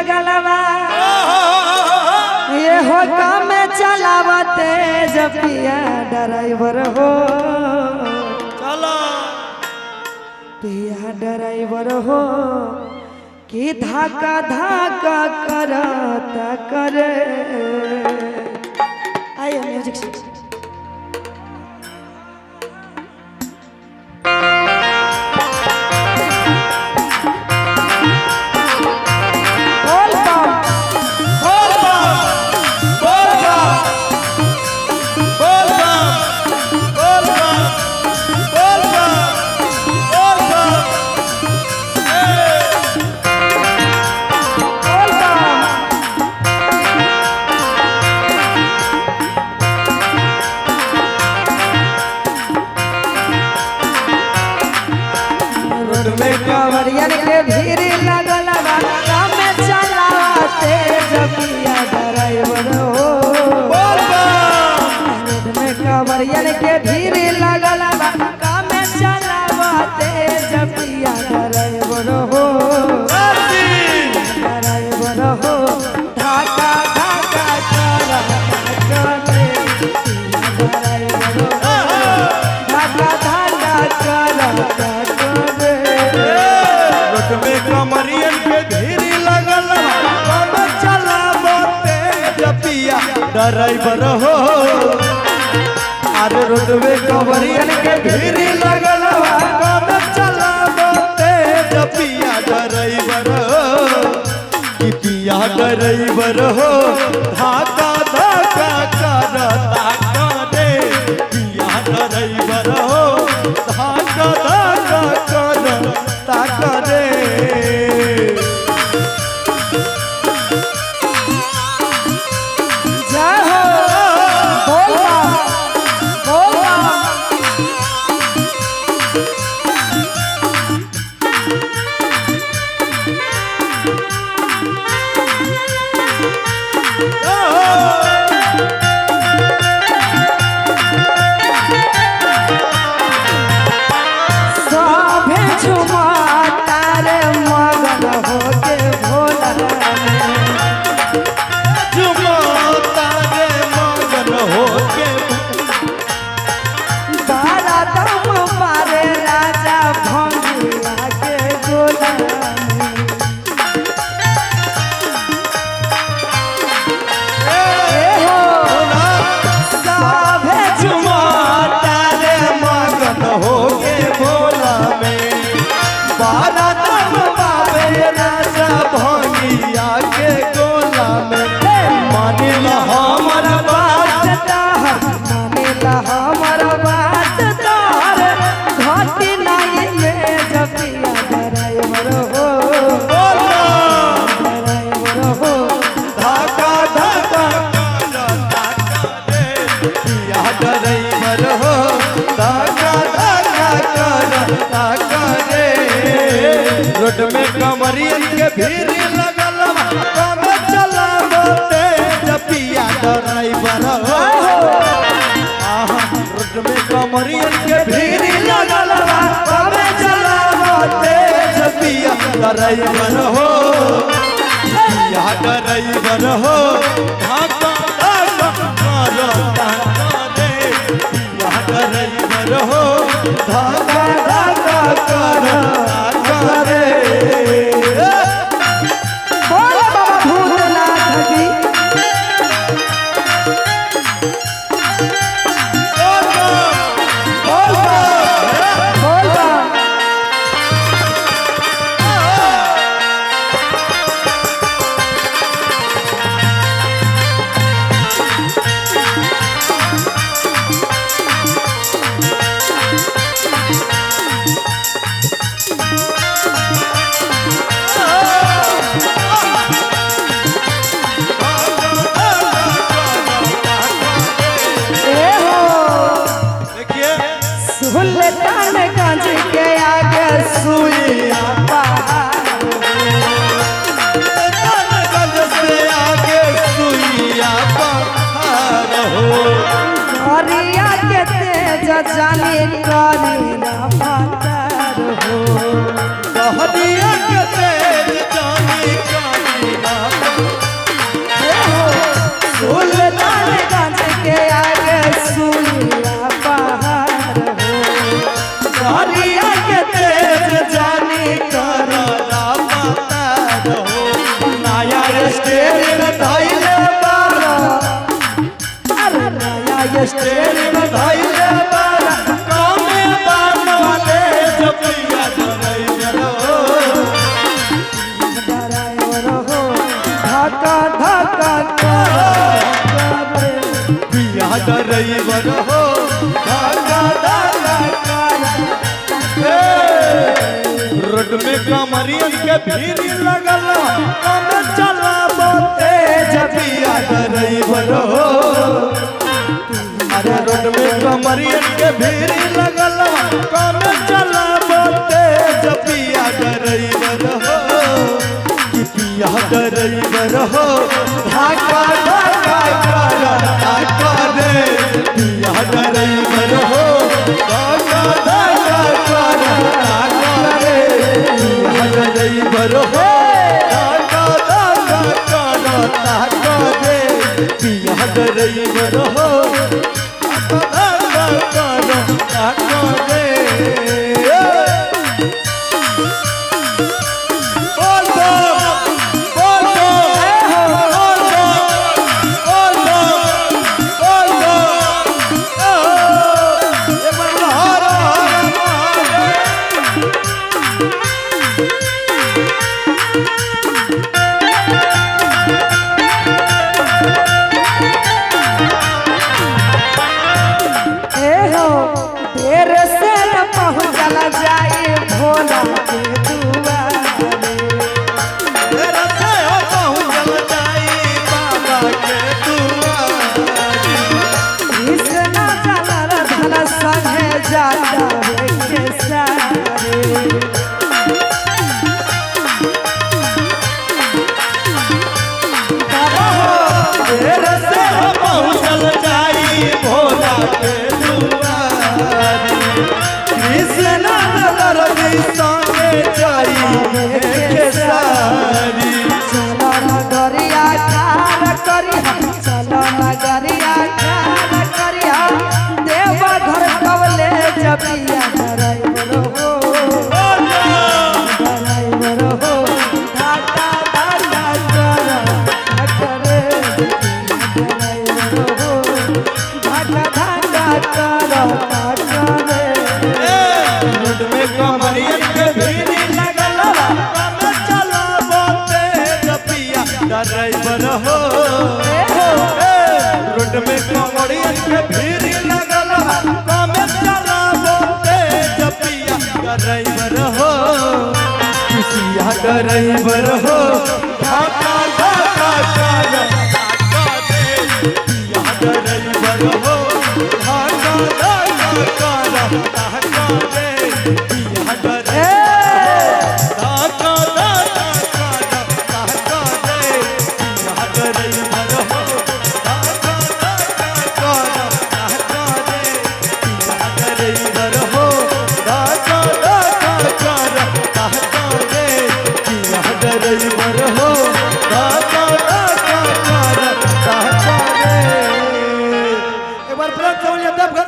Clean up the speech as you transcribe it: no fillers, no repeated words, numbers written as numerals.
लगलवा ये हो काम चलावते जपिया ड्राइवर हो चलो पिया ड्राइवर हो कि धाका धाका करता करे। आइए म्यूजिक से कांवरियन के भीड़ लगल काम चलाते जपिया ड्राइवर हो में कांवरियन के भीड़ लगल काम चलाते जपिया ड्राइवर हो ड्राइवर हो धाका धाका कमरियन के धीरे लगल काम चलावते जपिया ड्राइवर हो अरे रोडवे कमरियन के धीरे लगल काम चलावते जपिया ड्राइवर हो पिया ड्राइवर हो धाका धाका करता करे पिया ड्राइवर हो धाका धाका करता करे। रोड में कमरियन के भीड़ लगल काम चलावते जपिया ड्राइवर हो रोड में कमरियन के भीड़ लगल काम चलावते जपिया ड्राइवर हो पिया ड्राइवर हो धाका धाका करता करे पिया ड्राइवर हो धाका धाका करता करे। जाने करी ना पातर हो कहदिया के तेज जाने करी ना तेरी बधाई ले बारा कामे बानवाले जपिया ड्राइवर हो ड्राइवर हो धक्का धक्का करे पिया ड्राइवर हो धागा धागा रोड में कमरियन के भीड़ लगल कम चला तेज पिया ड्राइवर हो अरे रोड में कमरियन के भीड़ लगल कम चला तेज पिया ड्राइवर हो कि पिया ड्राइवर हो धाका धाका करे पिया ड्राइवर हो धाका धाका करे पिया ड्राइवर हो धाका धाका करे पिया ड्राइवर हो धाका धाका करे बोल बोल बोल बोल एक बार हर ए हो देर से न पहुँचल जाए भोला के दुआरे तेरा से पहुँचल जाई बाबा के दुआरी कृष्णा चलर धन संगे जाता रे के सारे बाबा हो तेरा से पहुँचल जाई भोला के दुआरी कृष्ण नगर संगे जाई के सारी चलो नगरिया ठार करिया चलो नगरिया ठार करिया देव घर कवले जपिया ड्राइवर हो ड्राइवर हो धाका धाका करे ड्राइवर हो धाका धाका करे रोड में कमरियन के भीड़ लगल कम चला तेज पिया ड्राइवर हो रोड में कमरियन के भीड़ लगल कम चला तेज पिया ड्राइवर हो पिया ड्राइवर हो